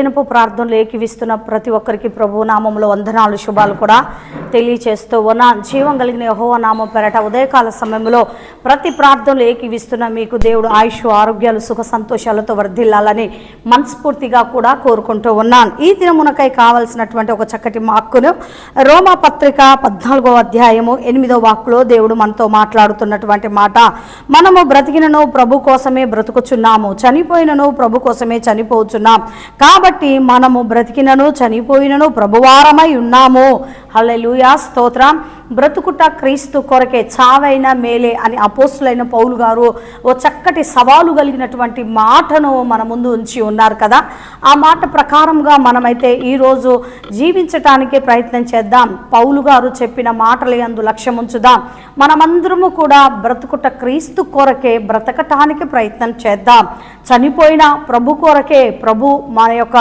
దినపు ప్రార్థనలు ఏకీవిస్తున్న ప్రతి ఒక్కరికి ప్రభు నామంలో వందనాలు శుభాలు కూడా తెలియచేస్తూ ఉన్నాను. జీవం కలిగిన యెహోవా నామం పేరట ఉదయకాల సమయంలో ప్రతి ప్రార్థనలు ఏకీవిస్తున్న మీకు దేవుడు ఆయుష్ ఆరోగ్యాలు సుఖ సంతోషాలతో వర్ధిల్లాలని మనస్ఫూర్తిగా కూడా కోరుకుంటూ ఉన్నాను. ఈ దినమునకై కావలసినటువంటి ఒక చక్కటి వాక్కును రోమా పత్రిక 14వ అధ్యాయము 8వ వాక్కులో దేవుడు మనతో మాట్లాడుతున్నటువంటి మాట, మనము బ్రతికినను ప్రభు కోసమే బ్రతుకుచున్నాము, చనిపోయినను ప్రభు కోసమే చనిపోచున్నాం. కాబట్టి మనము బ్రతికినను చనిపోయినను ప్రభువారమై ఉన్నాము. హల్లెలూయా, స్తోత్రం. బ్రతుకుట క్రీస్తు కొరకే, చావైన మేలే అని అపోస్తులైన పౌలు గారు ఓ చక్కటి సవాలు కలిగినటువంటి మాటను మన ముందు ఉంచి ఉన్నారు కదా. ఆ మాట ప్రకారంగా మనమైతే ఈరోజు జీవించటానికి ప్రయత్నం చేద్దాం. పౌలు గారు చెప్పిన మాటల యందు లక్ష్యం ఉంచుదాం. మనమందరము కూడా బ్రతుకుట క్రీస్తు కొరకే బ్రతకటానికి ప్రయత్నం చేద్దాం. చనిపోయిన ప్రభు కొరకే, ప్రభు మన యొక్క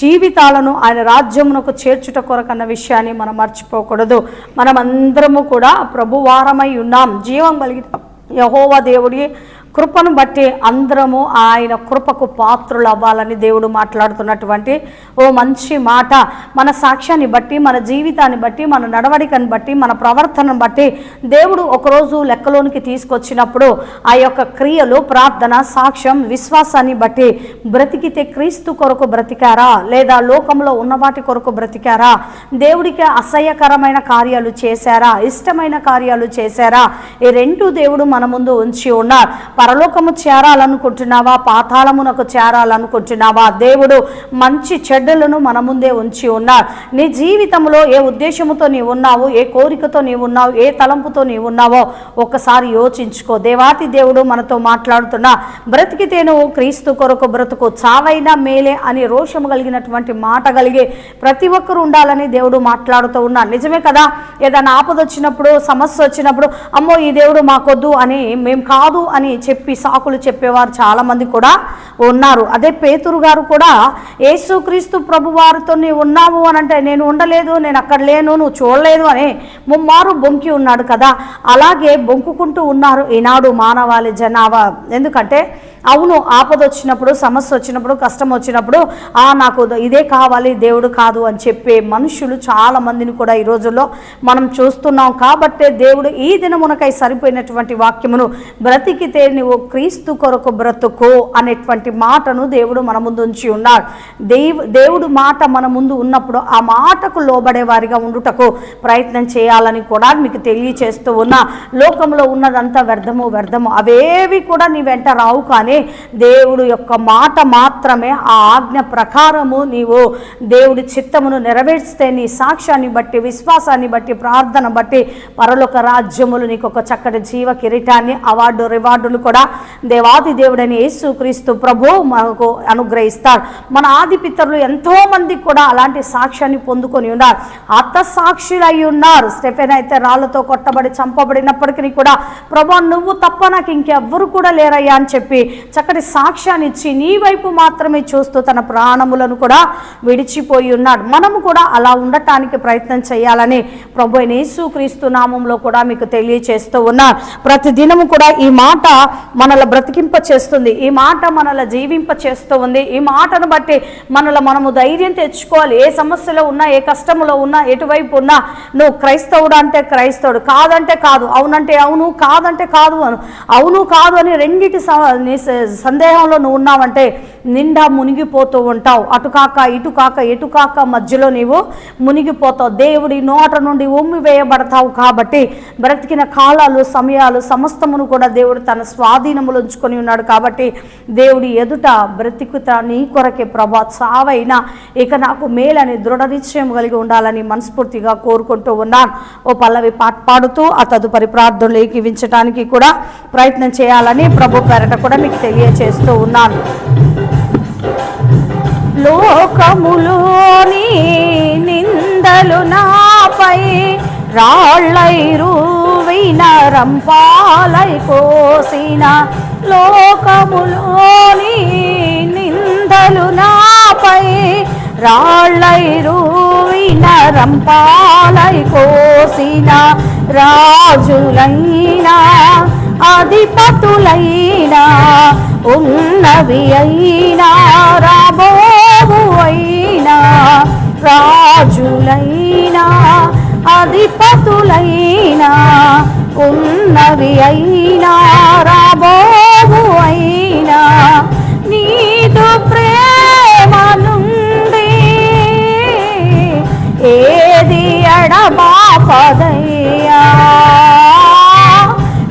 జీవితాలను ఆయన రాజ్యమునకు చేర్చుట కొరకన్న విషయాన్ని మనం మర్చిపోకూడదు. మనమందరము కూడా ప్రభువారమై ఉన్నాం. జీవం కలిగిన యెహోవా దేవుడి కృపను బట్టి అందరము ఆయన కృపకు పాత్రులు అవ్వాలని దేవుడు మాట్లాడుతున్నటువంటి ఓ మంచి మాట. మన సాక్ష్యాన్ని బట్టి, మన జీవితాన్ని బట్టి, మన నడవడికను బట్టి, మన ప్రవర్తనను బట్టి దేవుడు ఒకరోజు లెక్కలోనికి తీసుకొచ్చినప్పుడు ఆ యొక్క క్రియలు, ప్రార్థన, సాక్ష్యం, విశ్వాసాన్ని బట్టి బ్రతికితే క్రీస్తు కొరకు బ్రతికారా లేదా లోకంలో ఉన్న వాటి కొరకు బ్రతికారా, దేవుడికి అసహ్యకరమైన కార్యాలు చేశారా, ఇష్టమైన కార్యాలు చేశారా, ఈ రెండు దేవుడు మన ముందు ఉంచి ఉన్నారు. పరలోకము చేరాలనుకుంటున్నావా, పాతాళమునకు చేరాలనుకుంటున్నావా, దేవుడు మంచి చెడ్డలను మన ముందే ఉంచి ఉన్నారు. నీ జీవితంలో ఏ ఉద్దేశముతో నీవు ఉన్నావు, ఏ కోరికతో నీవు ఉన్నావు, ఏ తలంపుతో నీవు ఉన్నావో ఒకసారి యోచించుకో. దేవాతి దేవుడు మనతో మాట్లాడుతున్నా, బ్రతికితే నువ్వు క్రీస్తు కొరకు బ్రతుకు, చావైనా మేలే అని రోషము కలిగినటువంటి మాట కలిగి ప్రతి ఒక్కరు ఉండాలని దేవుడు మాట్లాడుతూ ఉన్నారు. నిజమే కదా. ఏదైనా ఆపద వచ్చినప్పుడు, సమస్య వచ్చినప్పుడు అమ్మో ఈ దేవుడు మాకొద్దు అని, మేము కాదు అని చెప్పి సాకులు చెప్పేవారు చాలామంది కూడా ఉన్నారు. అదే పేతురు గారు కూడా యేసుక్రీస్తు ప్రభు వారితో నీవు ఉన్నావు అని అంటే, నేను ఉండలేదు, నేను అక్కడ లేను, నువ్వు చూడలేదు అని ముమ్మారు బొంకి ఉన్నాడు కదా. అలాగే బొంకుకుంటూ ఉన్నారు ఈనాడు మానవాళి జనాభా. ఎందుకంటే అవును, ఆపద వచ్చినప్పుడు, సమస్య వచ్చినప్పుడు, కష్టం వచ్చినప్పుడు నాకు ఇదే కావాలి, దేవుడు కాదు అని చెప్పే మనుషులు చాలామందిని కూడా ఈ రోజుల్లో మనం చూస్తున్నాం. కాబట్టే దేవుడు ఈ దినమునకై సరిపోయినటువంటి వాక్యమును, బ్రతికితే నువ్వు క్రీస్తు కొరకు బ్రతుకు అనేటువంటి మాటను దేవుడు మన ముందు ఉంచి ఉన్నాడు. దేవుడు మాట మన ముందు ఉన్నప్పుడు ఆ మాటకు లోబడే వారిగా ఉండుటకు ప్రయత్నం చేయాలని కూడా మీకు తెలియచేస్తూ ఉన్నా. లోకంలో ఉన్నదంతా వ్యర్థము, అవేవి కూడా నీ వెంట రావు. కానీ దేవుడు యొక్క మాట మాత్రమే, ఆ ఆజ్ఞ ప్రకారము నీవు దేవుడి చిత్తమును నెరవేర్స్తే నీ సాక్ష్యాన్ని బట్టి, విశ్వాసాన్ని బట్టి, ప్రార్థన బట్టి పరలోక రాజ్యములు నీకు ఒక చక్కటి జీవ కిరీటాన్ని, అవార్డు, రివార్డులు కూడా దేవాది దేవుడని యేసుక్రీస్తు ప్రభు మనకు అనుగ్రహిస్తాడు. మన ఆది పితరులు ఎంతో మంది కూడా అలాంటి సాక్ష్యాన్ని పొందుకొని ఉన్నారు, ఆత్మ సాక్షులు అయి ఉన్నారు. స్టెఫెన్ అయితే రాళ్లతో కొట్టబడి చంపబడినప్పటికీ కూడా ప్రభు నువ్వు తప్ప నాకు ఇంకెవ్వరు కూడా లేరయ్యా అని చెప్పి చక్కటి సాక్ష్యాన్ని ఇచ్చి నీ వైపు మాత్రమే చూస్తూ తన ప్రాణములను కూడా విడిచిపోయి ఉన్నాడు. మనము కూడా అలా ఉండటానికి ప్రయత్నం చేయాలని ప్రభు అయిన యేసుక్రీస్తు నామంలో కూడా మీకు తెలియచేస్తూ ఉన్నారు. ప్రతి దినము కూడా ఈ మాట మనల్ని బ్రతికింప చేస్తుంది, ఈ మాట మనల్ని జీవింప చేస్తూ ఉంది. ఈ మాటను బట్టి మనము ధైర్యం తెచ్చుకోవాలి. ఏ సమస్యలో ఉన్నా, ఏ కష్టంలో ఉన్నా, ఎటువైపు ఉన్నా నువ్వు క్రైస్తవుడు అంటే క్రైస్తవుడు, కాదంటే కాదు, అవునంటే అవును, కాదంటే కాదు అను. అవును కాదు అని రెండిటి సందేహంలో నువ్వు ఉన్నావంటే నిండా మునిగిపోతూ ఉంటావు. అటు కాక ఇటు కాక ఎటు కాక మధ్యలో నీవు మునిగిపోతావు. దేవుడి నోట నుండి ఉమ్మి వేయబడతావు. కాబట్టి బ్రతికిన కాలాలు, సమయాలు సమస్తమును కూడా దేవుడు తన స్వాధీనములు ఉంచుకొని ఉన్నాడు. కాబట్టి దేవుడి ఎదుట బ్రతికుతా నీ కొరకే ప్రభా, చావైనా ఇక నాకు మేలని దృఢ నిశ్చయం కలిగి ఉండాలని మనస్ఫూర్తిగా కోరుకుంటూ ఉన్నాను. ఓ పల్లవి పాట పాడుతూ ఆ తదుపరి ప్రార్థనలు ఏకీవించడానికి కూడా ప్రయత్నం చేయాలని ప్రభు పేరట కూడా మీకు తెలియచేస్తూ ఉన్నాను. లోకములోని నిందలు నాపై రాళ్ళై రువిన రంపాలై కోసిన, లోకములోని నిందలు నాపై రాళ్ళై రువిన రంపాలై కోసిన, రాజులైనా అధిపతులైనా ఉన్నవి అయినా రాబోవు అయినా రాజులైనా అధిపతులైనా ఉన్నవి అయినా రాబోవు అయినా నీదు ప్రేమ నుండి ఏది ఎడబాపదయ్యా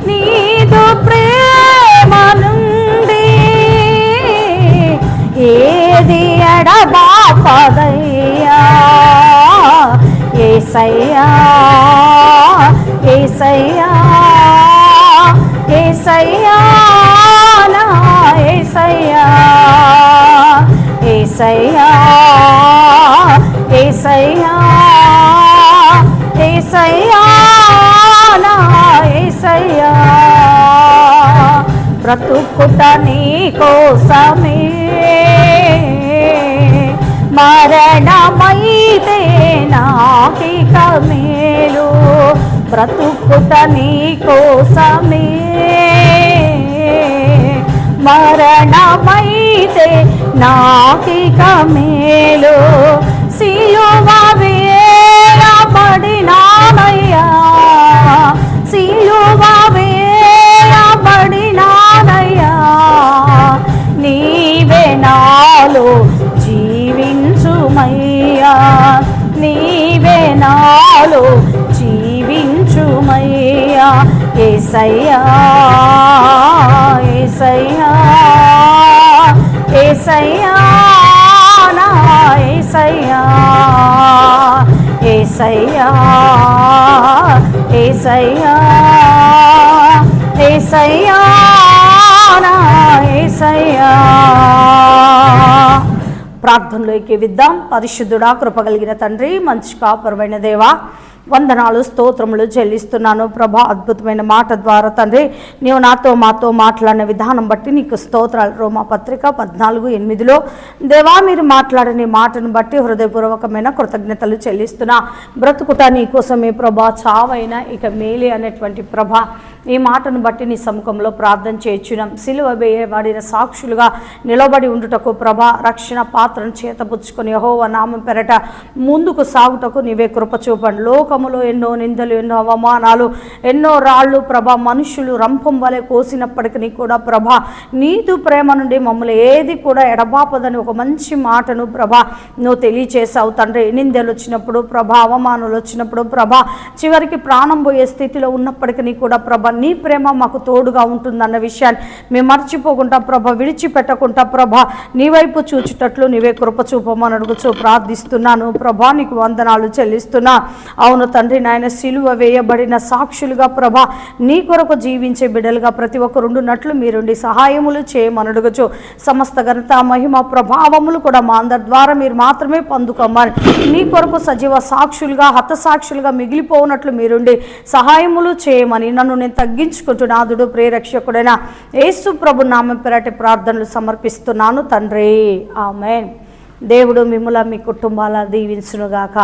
నీదు ప్రేమ నుండి ఏది ఎడబాపదయ్యా యేసయ్యా యేసయ్యా యేసయ్యా నా యేసయ్యా యేసయ్యా యేసయ్యా యేసయ్యా నా యేసయ్యా బ్రతుకుట నీ కోసమే మరణమైతే నాకిక మేలు బ్రతుకుట నీ కోసమే మరణమైతే నాకిక మేలు సిలువ వేయబడినానయ్యా సిలువ వేయబడినానయ్యా నీవే నాలో జీవించుమయ్యా నీవే నాలో జీవించుమయ్యా యేసయ్యా యేసయ్యా యేసయ్యా నా యేసయ్యా యేసయ్యా యేసయ్యా యేసయ్యా నా యేసయ్యా ప్రార్థనలోకి విద్దాం. పరిశుద్ధుడా, కృపగలిగిన తండ్రి, మంచి కాపరువైన దేవా, వందనాలు స్తోత్రములు చెల్లిస్తున్నాను ప్రభా. అద్భుతమైన మాట ద్వారా తండ్రి నీవు నాతో మాతో మాట్లాడిన విధానం బట్టి నీకు స్తోత్రాలు. రోమా పత్రిక 14:8 దేవా మీరు మాట్లాడిన మాటను బట్టి హృదయపూర్వకమైన కృతజ్ఞతలు చెల్లిస్తున్నా. బ్రతుకుట నీ కోసమే ప్రభా, చావైనా ఇక మేలే అనేటువంటి ప్రభా ఈ మాటను బట్టి నీ సముఖంలో ప్రార్థన చేయించున్నాం. సిలువ వేయబడిన సాక్షులుగా నిలబడి ఉండుటకు ప్రభా, రక్షణ పాత్రను చేతపుచ్చుకొని యెహోవా నామం పెరట ముందుకు సాగుటకు నీవే కృప చూపండి. లోకములో ఎన్నో నిందలు, ఎన్నో అవమానాలు, ఎన్నో రాళ్ళు ప్రభా, మనుషులు రంపం వలె కోసినప్పటికీ కూడా ప్రభా నీదు ప్రేమ నుండి మమ్మల్ని ఏది కూడా ఎడబాపదని ఒక మంచి మాటను ప్రభా నువ్వు తెలియచేసావు తండ్రి. నిందలు వచ్చినప్పుడు ప్రభా, అవమానాలు వచ్చినప్పుడు ప్రభా, చివరికి ప్రాణం పోయే స్థితిలో ఉన్నప్పటికీ కూడా ప్రభా నీ ప్రేమ మాకు తోడుగా ఉంటుందన్న విషయాన్ని మేము మర్చిపోకుండా ప్రభా, విడిచిపెట్టకుండా ప్రభా నీ వైపు చూచుటట్లు నీవే కృప చూపమని అడుగుచూ ప్రార్థిస్తున్నాను ప్రభా. నీకు వందనాలు చెల్లిస్తున్నా. అవును తండ్రి నాయన, సిలువ వేయబడిన సాక్షులుగా ప్రభా నీ కొరకు జీవించే బిడ్డలుగా ప్రతి ఒక్కరుండునట్లు మీరుండి సహాయములు చేయమని అడుగుచు సమస్త ఘనత మహిమ ప్రభావములు కూడా మా అందరి ద్వారా మీరు మాత్రమే పొందుకోమని నీ కొరకు సజీవ సాక్షులుగా హతసాక్షులుగా మిగిలిపోనట్లు మీరుండి సహాయములు చేయమని నన్ను నేను తగ్గించుకుంటున్నాదుడు ప్రేరక్షకుడైన యేసు ప్రభు నామం పేరటి ప్రార్థనలు సమర్పిస్తున్నాను తండ్రి. ఆమేన్. దేవుడు మిమ్ముల మీ కుటుంబాల దీవించునుగాక.